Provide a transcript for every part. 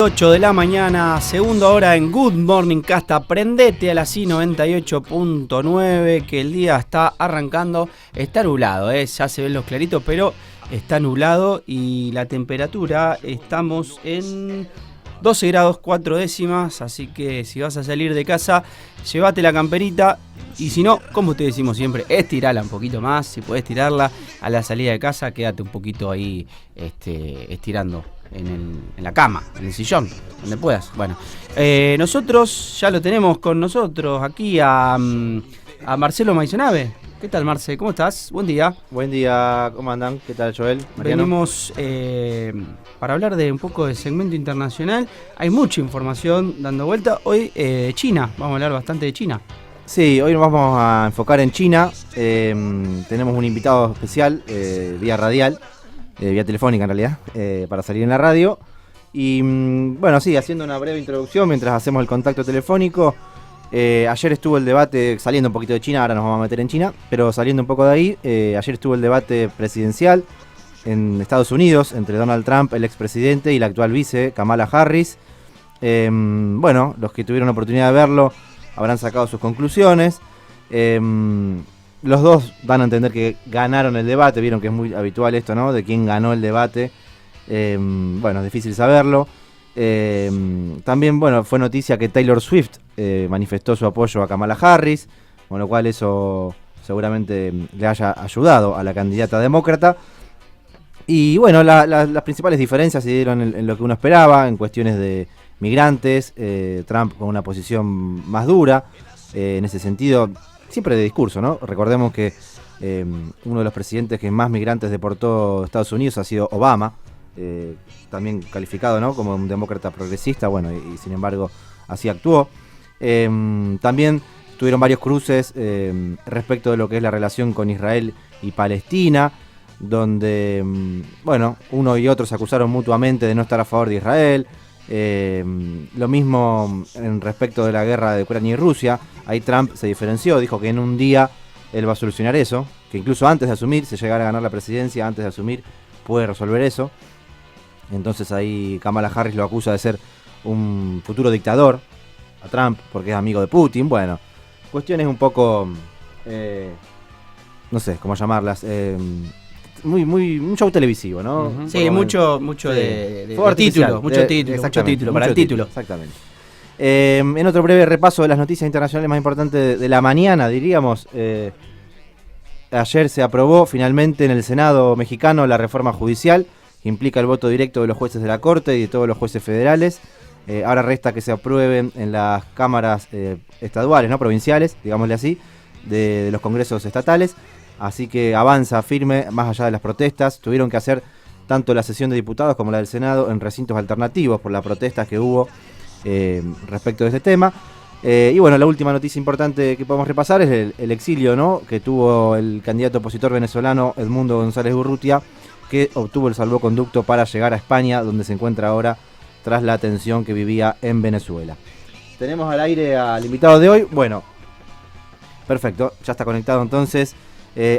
8 de la mañana, segunda hora en Good Morning Casta. Prendete a la C98.9, que el día está arrancando. Está nublado, ya se ven los claritos, pero está nublado y la temperatura, estamos en 12 grados 4 décimas, así que si vas a salir de casa, llévate la camperita. Y si no, como te decimos siempre, estirala un poquito más. Si podés tirarla a la salida de casa, quédate un poquito ahí estirando en la cama, en el sillón, donde puedas. Bueno, nosotros ya lo tenemos con nosotros aquí a Marcelo Maisonave. ¿Qué tal, Marce? ¿Cómo estás? Buen día. Buen día, ¿cómo andan? ¿Qué tal, Joel? Mariano. Venimos para hablar de un poco de segmento internacional. Hay mucha información dando vuelta. Hoy China, vamos a hablar bastante de China. Sí, hoy nos vamos a enfocar en China. Tenemos un invitado especial, vía radial, vía telefónica en realidad, para salir en la radio. Y bueno, sí, haciendo una breve introducción mientras hacemos el contacto telefónico. Ayer estuvo el debate, saliendo un poquito de China, ahora nos vamos a meter en China, pero saliendo un poco de ahí, ayer estuvo el debate presidencial en Estados Unidos entre Donald Trump, el expresidente, y la actual vice, Kamala Harris. Bueno, los que tuvieron la oportunidad de verlo habrán sacado sus conclusiones. Los dos dan a entender que ganaron el debate. Vieron que es muy habitual esto, ¿no? De quién ganó el debate. Bueno, es difícil saberlo. También, bueno, fue noticia que Taylor Swift manifestó su apoyo a Kamala Harris, con lo cual eso seguramente le haya ayudado a la candidata demócrata. Y bueno, las principales diferencias se dieron en lo que uno esperaba, en cuestiones de migrantes. Trump con una posición más dura, en ese sentido, siempre de discurso, ¿no? Recordemos que uno de los presidentes que más migrantes deportó a Estados Unidos ha sido Obama, también calificado, ¿no?, como un demócrata progresista, bueno, y sin embargo así actuó. También tuvieron varios cruces respecto de lo que es la relación con Israel y Palestina, donde, bueno, uno y otro se acusaron mutuamente de no estar a favor de Israel. Lo mismo en respecto de la guerra de Ucrania y Rusia. Ahí Trump se diferenció, dijo que en un día él va a solucionar eso, que incluso antes de asumir, si llegara a ganar la presidencia, antes de asumir puede resolver eso. Entonces ahí Kamala Harris lo acusa de ser un futuro dictador a Trump porque es amigo de Putin. Bueno, cuestiones un poco, no sé cómo llamarlas, un show televisivo, ¿no? Uh-huh. Sí, mucho de título, mucho título para el título. Exactamente. En otro breve repaso de las noticias internacionales más importantes de la mañana, diríamos, ayer se aprobó finalmente en el Senado mexicano la reforma judicial, que implica el voto directo de los jueces de la Corte y de todos los jueces federales. Ahora resta que se aprueben en las cámaras estaduales, no provinciales, digámosle así, de los congresos estatales. Así que avanza firme, más allá de las protestas. Tuvieron que hacer tanto la sesión de diputados como la del Senado en recintos alternativos por las protestas que hubo respecto de este tema. Y bueno, la última noticia importante que podemos repasar es el exilio, ¿no?, que tuvo el candidato opositor venezolano Edmundo González Urrutia, que obtuvo el salvoconducto para llegar a España, donde se encuentra ahora tras la tensión que vivía en Venezuela. Tenemos al aire al invitado de hoy. Bueno, perfecto, ya está conectado entonces.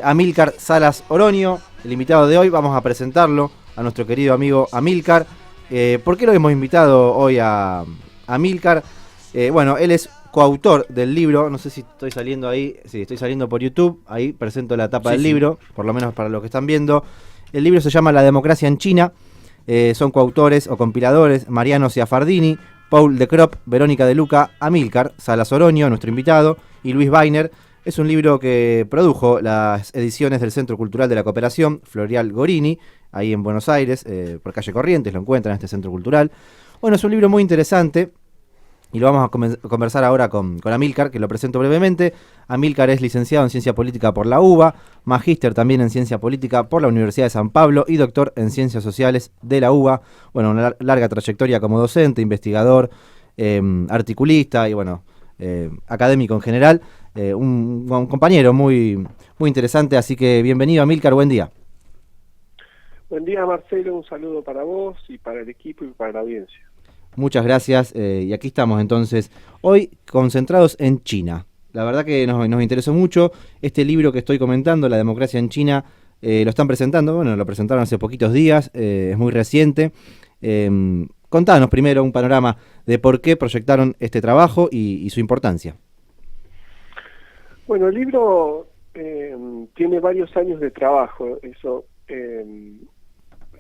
Amílcar Salas Oroño, el invitado de hoy. Vamos a presentarlo a nuestro querido amigo Amílcar. ¿Por qué lo hemos invitado hoy a Amílcar? Bueno, él es coautor del libro, no sé si estoy saliendo ahí, sí, estoy saliendo por YouTube, ahí presento la tapa del libro, por lo menos para los que están viendo. El libro se llama La democracia en China. Son coautores o compiladores Mariano Ciafardini, Paul de Crop, Verónica de Luca, Amílcar Salas Oroño, nuestro invitado, y Luis Weiner. Es un libro que produjo las ediciones del Centro Cultural de la Cooperación, Florial Gorini, ahí en Buenos Aires, por calle Corrientes, lo encuentran en este centro cultural. Bueno, es un libro muy interesante y lo vamos a conversar ahora con Amílcar, que lo presento brevemente. Amílcar es licenciado en Ciencia Política por la UBA, magíster también en Ciencia Política por la Universidad de San Pablo y doctor en Ciencias Sociales de la UBA. Bueno, una larga trayectoria como docente, investigador, articulista y bueno, académico en general. Un compañero muy interesante, así que bienvenido, Amílcar, buen día. Buen día, Marcelo, un saludo para vos y para el equipo y para la audiencia. Muchas gracias, y aquí estamos entonces, hoy concentrados en China. La verdad que nos interesó mucho este libro que estoy comentando, La democracia en China. Lo están presentando, bueno, lo presentaron hace poquitos días, es muy reciente. contanos primero un panorama de por qué proyectaron este trabajo y su importancia. Bueno, el libro tiene varios años de trabajo, eso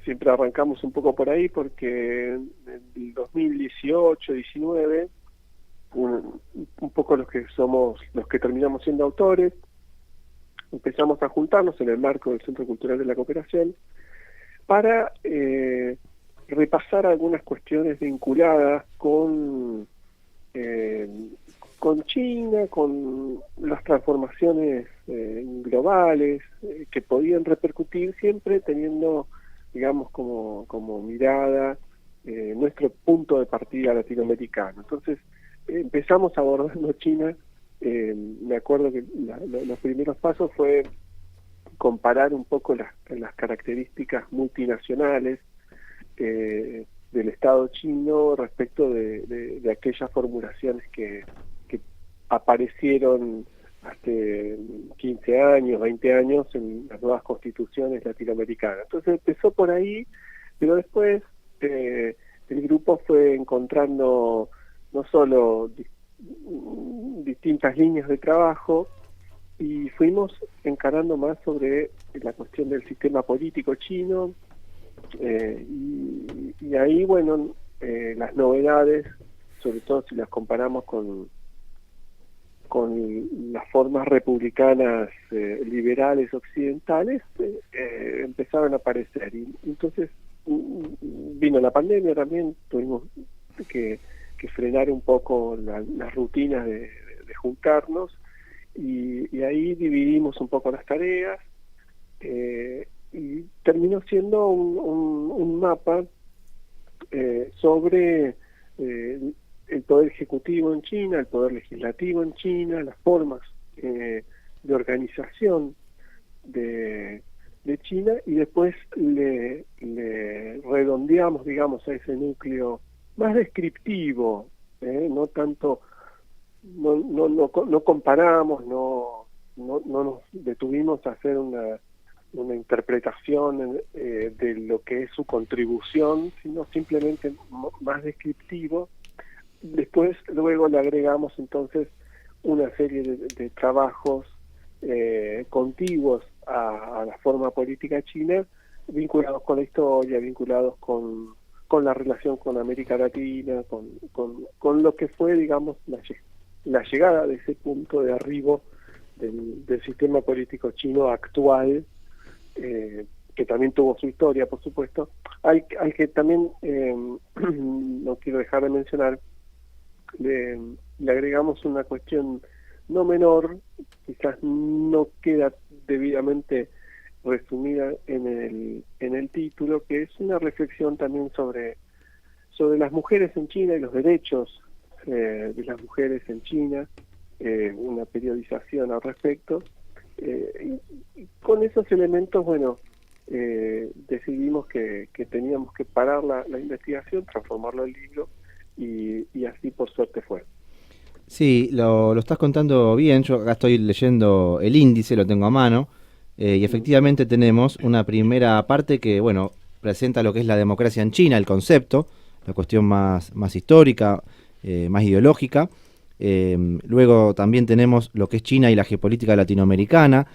siempre arrancamos un poco por ahí porque en el 2018-19, un poco los que terminamos siendo autores, empezamos a juntarnos en el marco del Centro Cultural de la Cooperación para repasar algunas cuestiones vinculadas con China, con las transformaciones globales que podían repercutir, siempre teniendo, digamos, como mirada nuestro punto de partida latinoamericano. Entonces empezamos abordando China. Me acuerdo que los primeros pasos fue comparar un poco las características multinacionales del Estado chino respecto de aquellas formulaciones que aparecieron hace 15 años, 20 años en las nuevas constituciones latinoamericanas. Entonces empezó por ahí, pero después el grupo fue encontrando no solo distintas líneas de trabajo, y fuimos encarando más sobre la cuestión del sistema político chino, y ahí, bueno, las novedades, sobre todo si las comparamos con las formas republicanas liberales occidentales, empezaron a aparecer. Y entonces vino la pandemia también, tuvimos que frenar un poco las rutinas de juntarnos, y ahí dividimos un poco las tareas, y terminó siendo un mapa sobre el poder ejecutivo en China, el poder legislativo en China, las formas de organización de China, y después le redondeamos, digamos, a ese núcleo más descriptivo, no tanto, no comparamos, no nos detuvimos a hacer una interpretación de lo que es su contribución, sino simplemente más descriptivo. Después, luego le agregamos entonces una serie de trabajos contiguos a la forma política china, vinculados con la historia, vinculados con la relación con América Latina, con lo que fue, digamos, la llegada de ese punto de arribo del sistema político chino actual, que también tuvo su historia, por supuesto. Hay que también, no quiero dejar de mencionar, le agregamos una cuestión no menor, quizás no queda debidamente resumida en el título, que es una reflexión también sobre las mujeres en China y los derechos de las mujeres en China, una periodización al respecto. Y con esos elementos, bueno, decidimos que teníamos que parar la investigación, transformarlo en libro, y así por suerte fue. Sí, lo estás contando bien. Yo acá estoy leyendo el índice, lo tengo a mano, y efectivamente tenemos una primera parte que, bueno, presenta lo que es la democracia en China, el concepto, la cuestión más histórica, más ideológica. Luego también tenemos lo que es China y la geopolítica latinoamericana,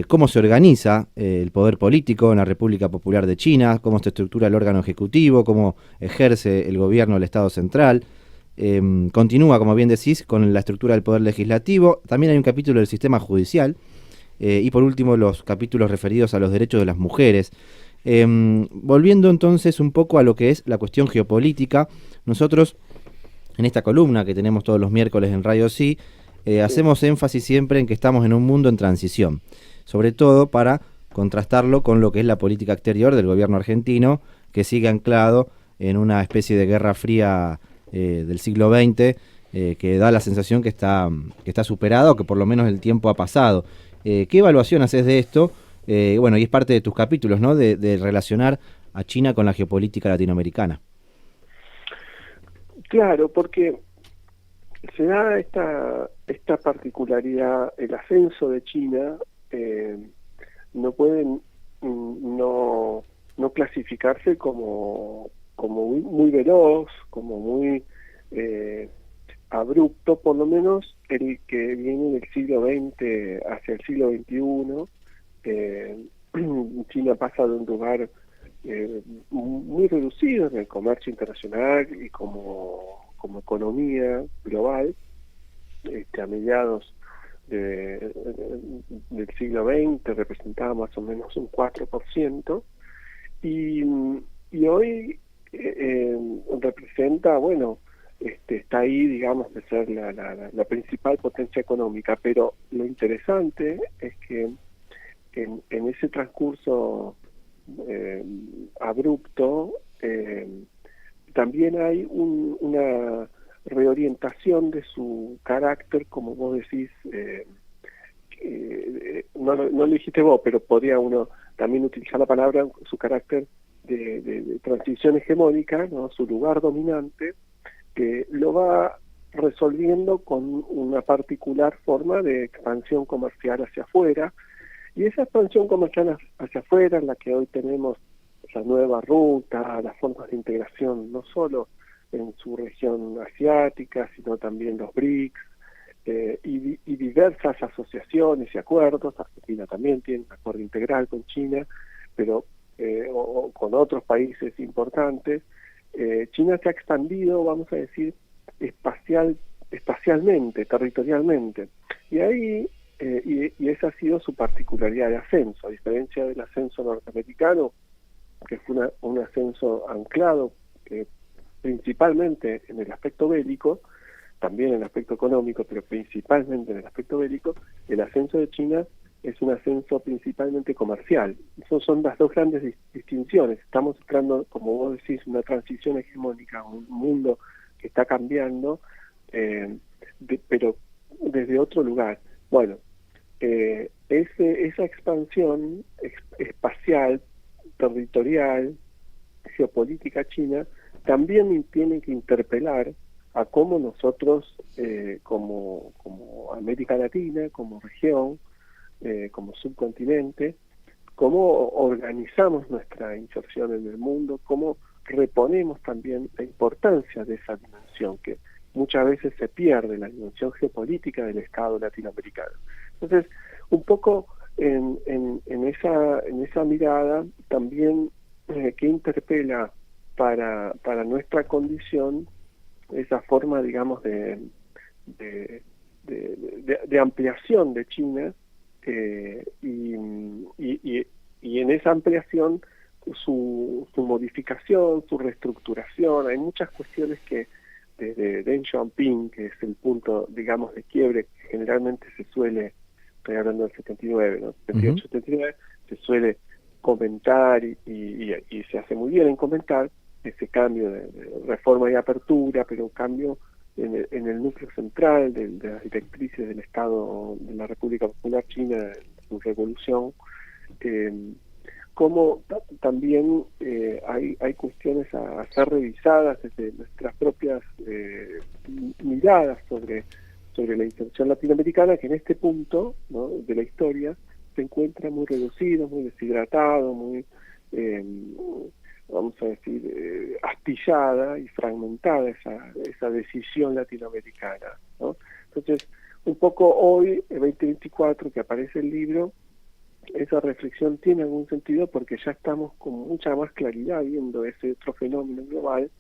cómo se organiza el poder político en la República Popular de China, cómo se estructura el órgano ejecutivo, cómo ejerce el gobierno del Estado central. Continúa, como bien decís, con la estructura del poder legislativo. También hay un capítulo del sistema judicial, y por último los capítulos referidos a los derechos de las mujeres. Volviendo entonces un poco a lo que es la cuestión geopolítica, nosotros en esta columna que tenemos todos los miércoles en Radio Sí, hacemos énfasis siempre en que estamos en un mundo en transición, sobre todo para contrastarlo con lo que es la política exterior del gobierno argentino, que sigue anclado en una especie de guerra fría del siglo XX, que da la sensación que está superada, o que por lo menos el tiempo ha pasado. ¿Qué evaluación haces de esto? Bueno, y es parte de tus capítulos, ¿no?, de relacionar a China con la geopolítica latinoamericana. Claro, porque se da esta particularidad, el ascenso de China no puede no clasificarse como como muy veloz, como muy abrupto, por lo menos el que viene del siglo XX hacia el siglo XXI. China pasa de un lugar muy reducido en el comercio internacional y como economía global, a mediados del siglo XX representaba más o menos un 4%, y hoy representa, bueno, está ahí, digamos, de ser la principal potencia económica, pero lo interesante es que en ese transcurso abrupto también hay una reorientación de su carácter, como vos decís, no lo dijiste vos, pero podría uno también utilizar la palabra, su carácter de transición hegemónica, ¿no? Su lugar dominante, que lo va resolviendo con una particular forma de expansión comercial hacia afuera, y esa expansión comercial hacia afuera, en la que hoy tenemos la nueva ruta, las formas de integración, no solo en su región asiática, sino también los BRICS, y diversas asociaciones y acuerdos. Argentina también tiene un acuerdo integral con China, pero o con otros países importantes. China se ha expandido, vamos a decir, espacialmente, territorialmente, y ahí y esa ha sido su particularidad de ascenso, a diferencia del ascenso norteamericano, que fue un ascenso anclado principalmente en el aspecto bélico, también en el aspecto económico, pero principalmente en el aspecto bélico. El ascenso de China es un ascenso principalmente comercial. Esas son las dos grandes distinciones. Estamos entrando, como vos decís, una transición hegemónica, un mundo que está cambiando, pero desde otro lugar. Bueno, esa expansión espacial, territorial, geopolítica china, también tiene que interpelar a cómo nosotros, como América Latina, como región, como subcontinente, cómo organizamos nuestra inserción en el mundo, cómo reponemos también la importancia de esa dimensión, que muchas veces se pierde, la dimensión geopolítica del Estado latinoamericano. Entonces, un poco en esa mirada también que interpela para nuestra condición esa forma, digamos, de ampliación de China, y en esa ampliación su modificación, su reestructuración. Hay muchas cuestiones que desde Deng Xiaoping, que es el punto, digamos, de quiebre, que generalmente se suele, estoy hablando del 79, ¿no? 78, 79, se suele comentar y se hace muy bien en comentar ese cambio de reforma y apertura, pero un cambio en el núcleo central de las directrices del Estado de la República Popular China, en su revolución, como también hay cuestiones a ser revisadas desde nuestras propias miradas sobre la inserción latinoamericana, que en este punto, ¿no?, de la historia se encuentra muy reducido, muy deshidratado, muy vamos a decir, astillada y fragmentada esa decisión latinoamericana, ¿no? Entonces, un poco hoy, el 2024, que aparece el libro, esa reflexión tiene algún sentido porque ya estamos con mucha más claridad viendo ese otro fenómeno global,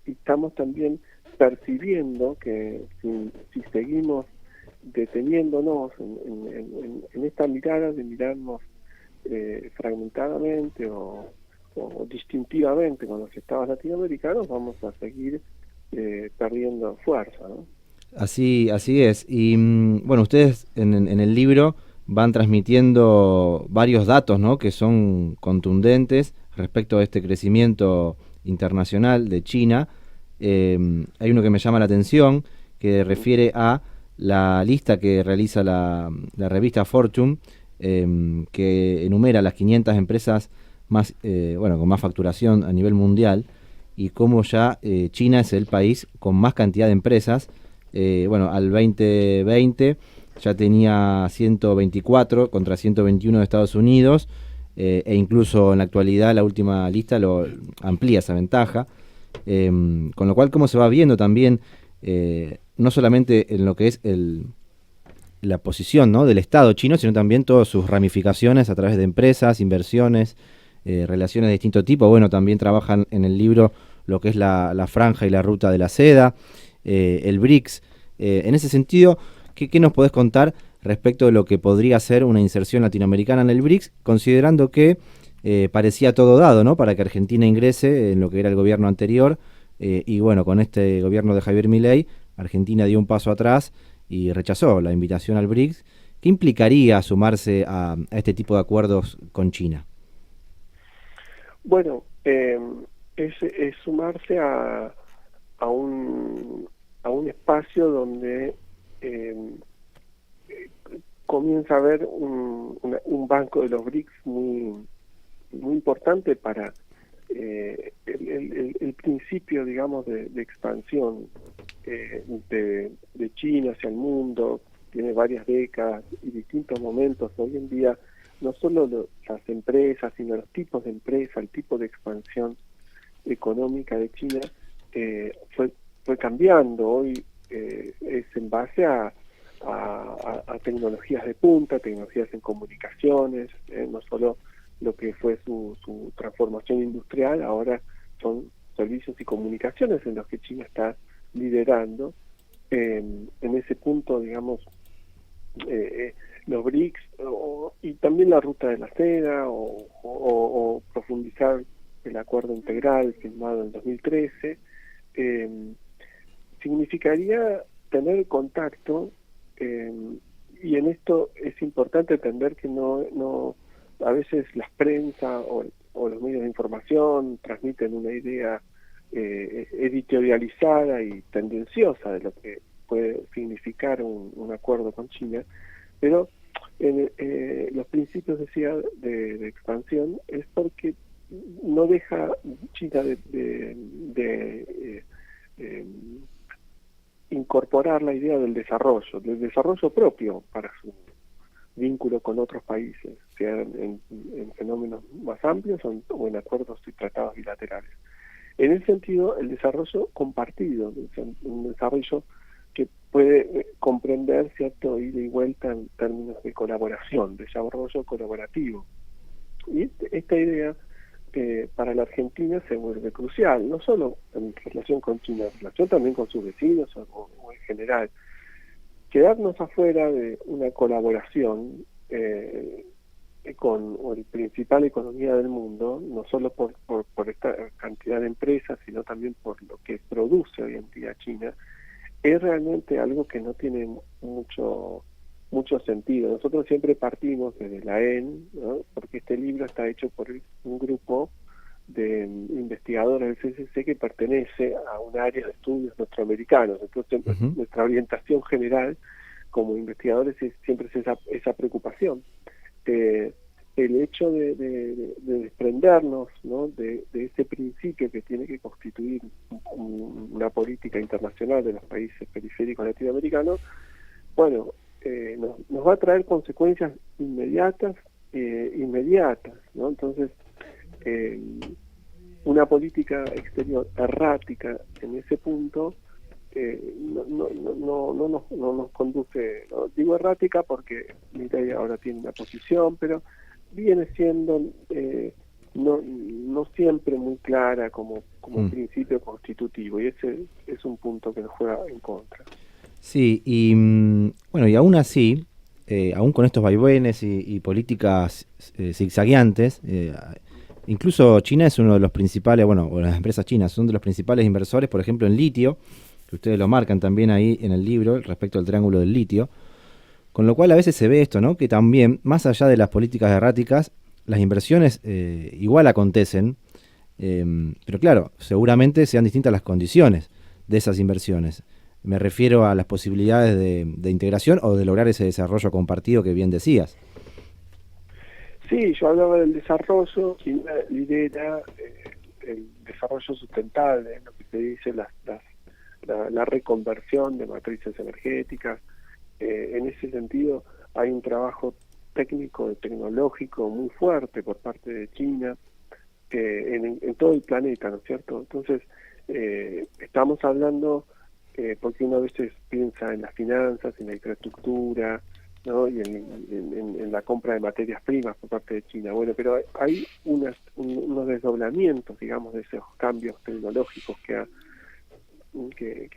y estamos también percibiendo que si seguimos deteniéndonos en esta mirada de mirarnos fragmentadamente o distintivamente con los estados latinoamericanos, vamos a seguir perdiendo fuerza, ¿no? Así es. Y bueno, ustedes en el libro van transmitiendo varios datos, ¿no?, que son contundentes respecto a este crecimiento internacional de China. Hay uno que me llama la atención, que refiere a la lista que realiza la revista Fortune, que enumera las 500 empresas más con más facturación a nivel mundial, y cómo ya China es el país con más cantidad de empresas. Al 2020 ya tenía 124 contra 121 de Estados Unidos, e incluso en la actualidad la última lista lo amplía esa ventaja. Con lo cual, cómo se va viendo también, no solamente en lo que es la posición, ¿no?, del Estado chino, sino también todas sus ramificaciones a través de empresas, inversiones, relaciones de distinto tipo. Bueno, también trabajan en el libro lo que es la franja y la ruta de la seda, el BRICS. En ese sentido, ¿qué nos podés contar respecto de lo que podría ser una inserción latinoamericana en el BRICS, considerando que parecía todo dado, ¿no?, para que Argentina ingrese en lo que era el gobierno anterior, y bueno, con este gobierno de Javier Milei, Argentina dio un paso atrás y rechazó la invitación al BRICS? ¿Qué implicaría sumarse a este tipo de acuerdos con China? Bueno, es sumarse a un espacio donde comienza a haber un banco de los BRICS muy importante para el principio, digamos, de expansión de China hacia el mundo. Tiene varias décadas y distintos momentos. Hoy en día no solo las empresas, sino los tipos de empresas, el tipo de expansión económica de China fue cambiando. Hoy es en base a tecnologías de punta, tecnologías en comunicaciones, no solo lo que fue su transformación industrial, ahora son servicios y comunicaciones en los que China está liderando. En ese punto, digamos, los BRICS y también la ruta de la seda o profundizar el acuerdo integral firmado en 2013 significaría tener contacto, y en esto es importante entender que no a veces las prensa o los medios de información transmiten una idea editorializada y tendenciosa de lo que puede significar un acuerdo con China, pero los principios, decía, de expansión es porque no deja China de incorporar la idea del desarrollo propio para su vínculo con otros países, sea en fenómenos más amplios o en acuerdos y tratados bilaterales. En ese sentido, el desarrollo compartido, un desarrollo que puede comprender cierto ida y vuelta en términos de colaboración, desarrollo colaborativo. Y esta idea para la Argentina se vuelve crucial, no solo en relación con China, en relación también con sus vecinos o en general. Quedarnos afuera de una colaboración con la principal economía del mundo, no solo por esta cantidad de empresas, sino también por lo que produce hoy en día China, es realmente algo que no tiene mucho sentido. Nosotros siempre partimos desde la EN, ¿no?, porque este libro está hecho por un grupo de investigadores del CCC que pertenece a un área de estudios norteamericanos. Entonces, nuestra orientación general como investigadores siempre es esa preocupación. El hecho de desprendernos, ¿no?, de ese principio que tiene que constituir una política internacional de los países periféricos latinoamericanos, bueno, nos va a traer consecuencias inmediatas, ¿no? Entonces, una política exterior errática en ese punto no nos conduce, ¿no? Digo errática porque Milei ahora tiene una posición, pero viene siendo no siempre muy clara como principio constitutivo, y ese es un punto que nos juega en contra. Sí, y bueno, y aún así, aún con estos vaivenes y políticas zigzagueantes, incluso China es uno de los principales, o las empresas chinas son de los principales inversores, por ejemplo, en litio, que ustedes lo marcan también ahí en el libro, respecto al triángulo del litio, con lo cual a veces se ve esto, ¿no?, que también, más allá de las políticas erráticas, las inversiones igual acontecen, pero claro, seguramente sean distintas las condiciones de esas inversiones. Me refiero a las posibilidades de integración o de lograr ese desarrollo compartido que bien decías. Sí, yo hablaba del desarrollo. China lidera el desarrollo sustentable, lo que se dice la reconversión de matrices energéticas. En ese sentido hay un trabajo técnico y tecnológico muy fuerte por parte de China en todo el planeta, ¿no es cierto? Entonces, estamos hablando, porque uno a veces piensa en las finanzas, en la infraestructura, ¿no? Y en la compra de materias primas por parte de China. Bueno, pero hay unos desdoblamientos, digamos, de esos cambios tecnológicos que ha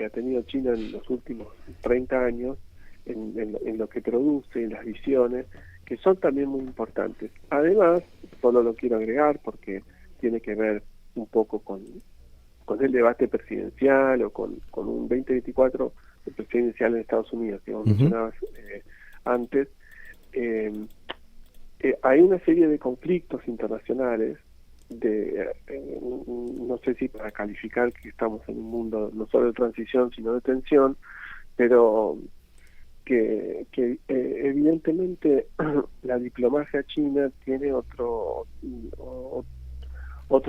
tenido China en los últimos 30 años, en lo que produce, en las visiones, que son también muy importantes. Además, solo lo quiero agregar porque tiene que ver un poco con el debate presidencial o con un 2024 presidencial en Estados Unidos, que vos mencionabas antes. Hay una serie de conflictos internacionales, no sé si para calificar que estamos en un mundo no solo de transición, sino de tensión, pero que evidentemente la diplomacia china tiene otro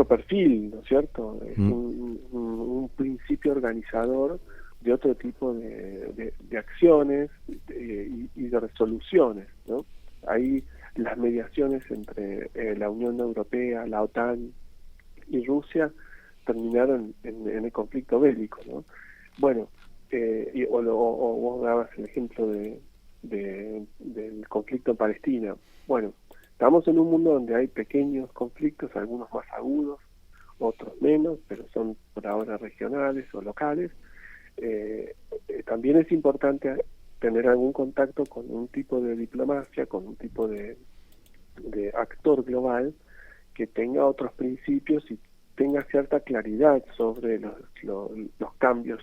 perfil, ¿no es cierto? Es un principio organizador de otro tipo de acciones y de resoluciones, ¿no? Ahí las mediaciones entre la Unión Europea, la OTAN y Rusia terminaron en el conflicto bélico, ¿no? Bueno, o vos dabas el ejemplo del conflicto en Palestina. Bueno, estamos en un mundo donde hay pequeños conflictos, algunos más agudos, otros menos, pero son por ahora regionales o locales. También es importante tener algún contacto con un tipo de diplomacia, con un tipo de actor global que tenga otros principios y tenga cierta claridad sobre los cambios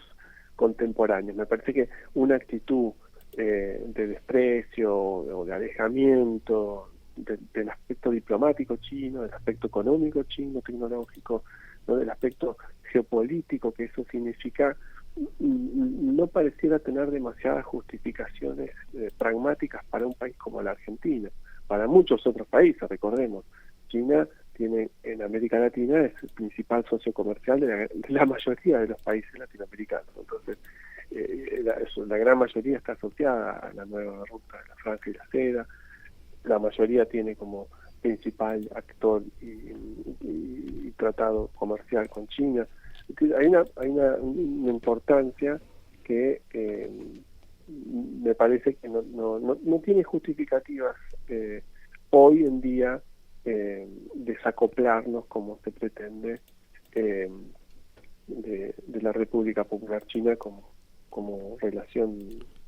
contemporáneos. Me parece que una actitud de desprecio o de alejamiento del aspecto diplomático chino, del aspecto económico chino, tecnológico, ¿no? Del aspecto geopolítico que eso significa, no pareciera tener demasiadas justificaciones pragmáticas para un país como la Argentina. Para muchos otros países, recordemos, China tiene en América Latina es el principal socio comercial de la mayoría de los países latinoamericanos. Entonces, la gran mayoría está asociada a la nueva ruta de la franja y la seda. La mayoría tiene como principal actor y tratado comercial con China. Hay una importancia que me parece que no tiene justificativas hoy en día desacoplarnos como se pretende de la República Popular China como relación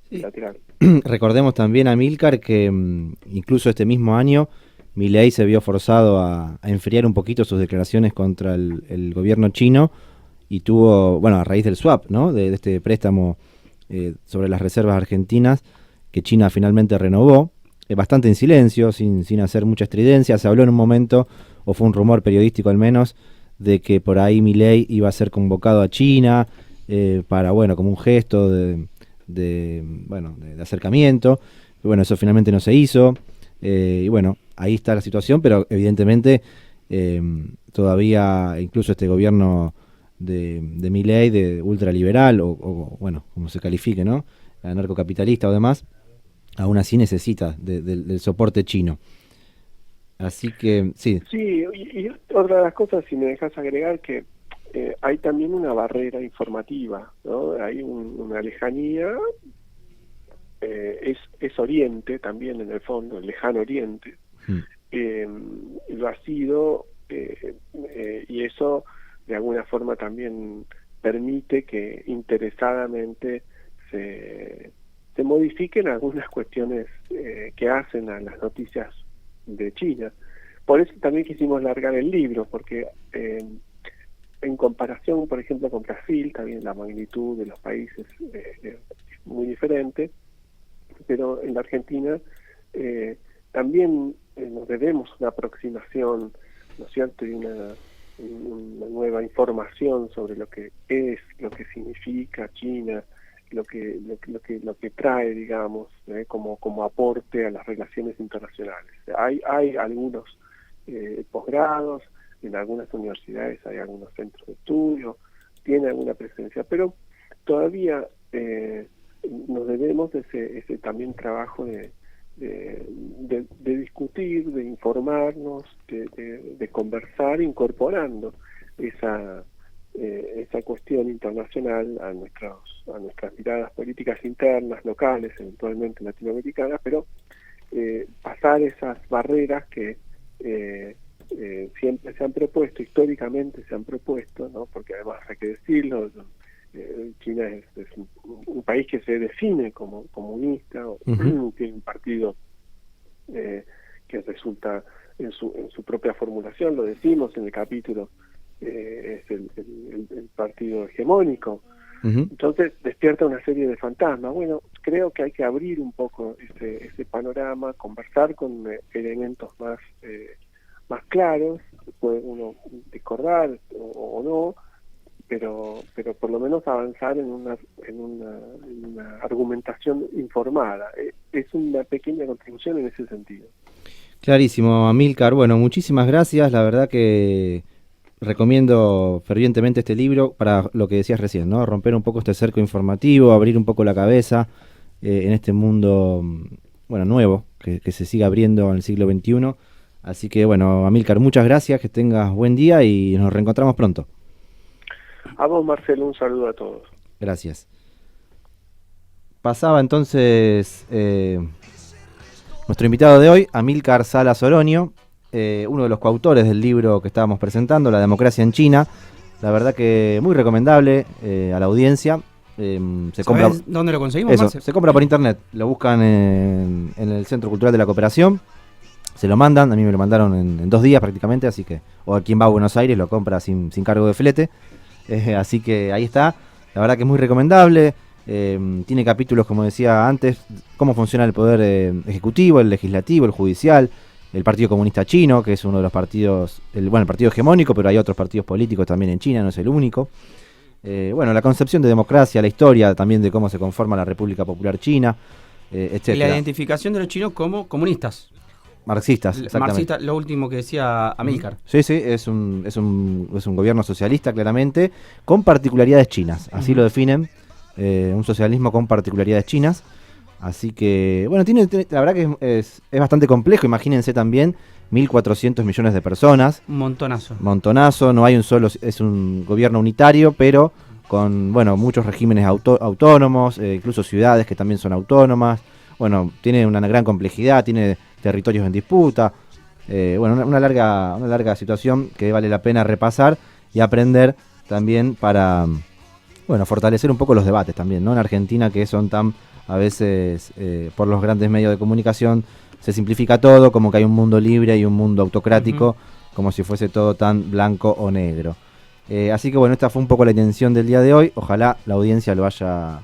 bilateral. Recordemos también, Amílcar, que incluso este mismo año Milei se vio forzado a enfriar un poquito sus declaraciones contra el gobierno chino y tuvo, bueno, a raíz del swap, ¿no? De este préstamo sobre las reservas argentinas que China finalmente renovó, bastante en silencio, sin hacer mucha estridencia. Se habló en un momento, o fue un rumor periodístico al menos, de que por ahí Milei iba a ser convocado a China para, bueno, como un gesto de acercamiento. Bueno, eso finalmente no se hizo. Y bueno, ahí está la situación, pero evidentemente todavía incluso este gobierno de Milei, de ultraliberal o bueno, como se califique, ¿no? Anarcocapitalista o demás, aún así necesita del soporte chino. Así que, sí. Sí, y otra de las cosas, si me dejas agregar, que hay también una barrera informativa, ¿no? Hay una lejanía, es Oriente también en el fondo, el lejano Oriente, lo ha sido, y eso de alguna forma también permite que interesadamente se modifiquen algunas cuestiones que hacen a las noticias de China. Por eso también quisimos largar el libro, porque en comparación, por ejemplo, con Brasil, también la magnitud de los países es muy diferente, pero en la Argentina también nos debemos una aproximación, ¿no es cierto?, y una nueva información sobre lo que es, lo que significa China, lo que trae, digamos, como aporte a las relaciones internacionales. Hay algunos posgrados, en algunas universidades hay algunos centros de estudio, tiene alguna presencia, pero todavía nos debemos de ese también trabajo de discutir, de informarnos, de conversar, incorporando esa cuestión internacional a nuestras miradas políticas internas, locales, eventualmente latinoamericanas, pero pasar esas barreras que siempre se han propuesto, históricamente se han propuesto, ¿no? Porque además hay que decirlo, China es un país que se define como comunista, tiene un partido que resulta en su propia formulación, lo decimos en el capítulo, es el partido hegemónico. Entonces despierta una serie de fantasmas. Bueno, creo que hay que abrir un poco ese panorama, conversar con elementos más claros, puede uno discordar o no, pero por lo menos avanzar en una argumentación informada. Es una pequeña contribución en ese sentido. Clarísimo, Amílcar. Bueno, muchísimas gracias. La verdad que recomiendo fervientemente este libro para lo que decías recién, ¿no? Romper un poco este cerco informativo, abrir un poco la cabeza en este mundo, bueno, nuevo, que se sigue abriendo en el siglo XXI. Así que, bueno, Amílcar, muchas gracias, que tengas buen día y nos reencontramos pronto. A vos, Marcelo, un saludo a todos. Gracias. Pasaba entonces nuestro invitado de hoy, Amílcar Salas Oroño, uno de los coautores del libro que estábamos presentando, La democracia en China. La verdad que muy recomendable a la audiencia. Se compra, ¿dónde lo conseguimos? Eso, se compra por internet. Lo buscan en el Centro Cultural de la Cooperación. Se lo mandan, a mí me lo mandaron en 2 días prácticamente, así que, o a quien va a Buenos Aires lo compra sin cargo de flete. Así que ahí está. La verdad que es muy recomendable. Tiene capítulos, como decía antes, cómo funciona el poder ejecutivo, el legislativo, el judicial, el Partido Comunista Chino, que es uno de los partidos, el partido hegemónico, pero hay otros partidos políticos también en China, no es el único. La concepción de democracia, la historia también de cómo se conforma la República Popular China, etcétera. Y la identificación de los chinos como comunistas. Marxistas, exactamente. Marxista, lo último que decía Amílcar. Sí, es un gobierno socialista, claramente, con particularidades chinas, así lo definen, un socialismo con particularidades chinas. Así que, bueno, la verdad que es bastante complejo. Imagínense también 1.400 millones de personas. Un montonazo. Montonazo, no hay es un gobierno unitario, pero con, bueno, muchos regímenes autónomos, incluso ciudades que también son autónomas. Bueno, tiene una gran complejidad, tiene territorios en disputa. Una larga situación que vale la pena repasar y aprender también para, fortalecer un poco los debates también, ¿no? En Argentina, que son tan, a veces, por los grandes medios de comunicación, se simplifica todo, como que hay un mundo libre y un mundo autocrático, como si fuese todo tan blanco o negro. Así que, esta fue un poco la intención del día de hoy. Ojalá la audiencia lo haya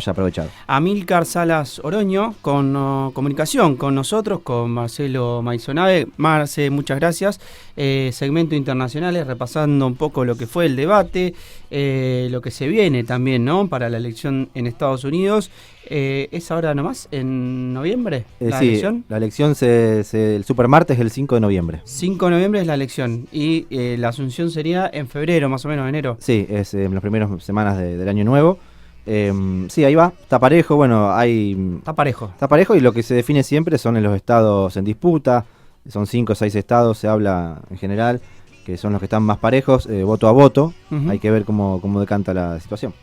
aprovechado. Amílcar Salas Oroño, con comunicación con nosotros, con Marcelo Maisonave. Marce, muchas gracias. Segmento Internacionales, repasando un poco lo que fue el debate, lo que se viene también, ¿no? Para la elección en Estados Unidos. ¿Es ahora nomás, en noviembre, la elección? La elección, el supermartes es el 5 de noviembre. 5 de noviembre es la elección. Y la asunción sería en febrero, más o menos, enero. Sí, es en las primeras semanas del año nuevo. Sí, ahí va, está parejo, Está parejo y lo que se define siempre son en los estados en disputa, son 5 o 6 estados, se habla en general, que son los que están más parejos, voto a voto, hay que ver cómo decanta la situación.